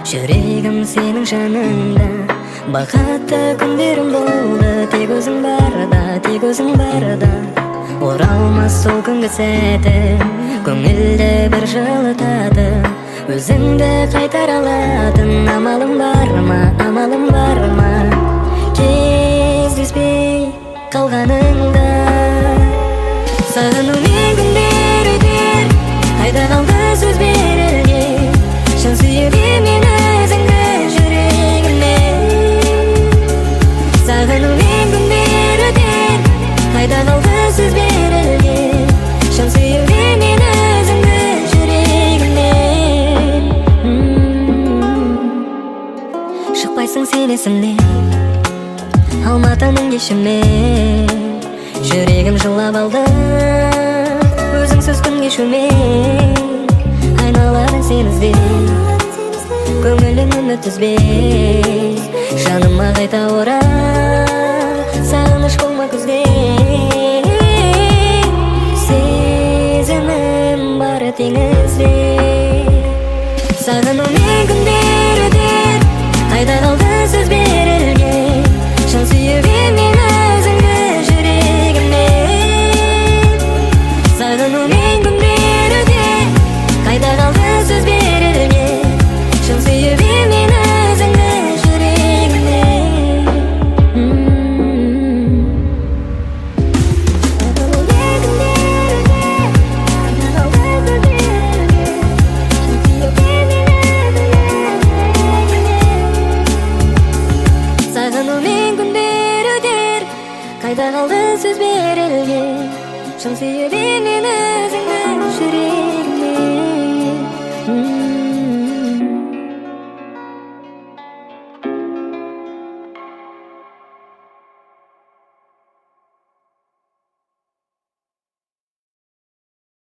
Жүрегім сенің жаныңда, бақытты күндерім болды. Тек өзің барда, тек өзің барда, оралмас сол күнгі сәті, көңілді бір жылытады. Өзіңді қайтара алатын амалым бар ма, амалым бар ма? Кездеспей қалғаныңда сағынумен күндер өтер, қайда қалды сөз берілген, шын сүйген мен өзіңді жүрегімнен. Сағынумен күндер өтер, қайда қалды сөз берілген, шын сүйген мен өзіңді жүрегімнен. Шықпайсың сен есімнен, алматының кешімен, жүрегім жылап алды өзіңсіз күн кешумен. Айналадың сен іздеп, көңілің үміт үзбей, жаныма қайта ора, сағыныш болма күзде. Сезімім бары теңізде, сағынумен күндер өтер, қайда қалды сөз берілген, шын сүйген мен өзіңді жүрегімнен. Сағынумен күндер өтер, қайда қалды сөз берілген, шын сүйген мен өзіңді жүрегімнен. Сағынумен күндер өтер, қайда қалды сөз берілген, шын сүйген мен өзіңді жүрегімнен.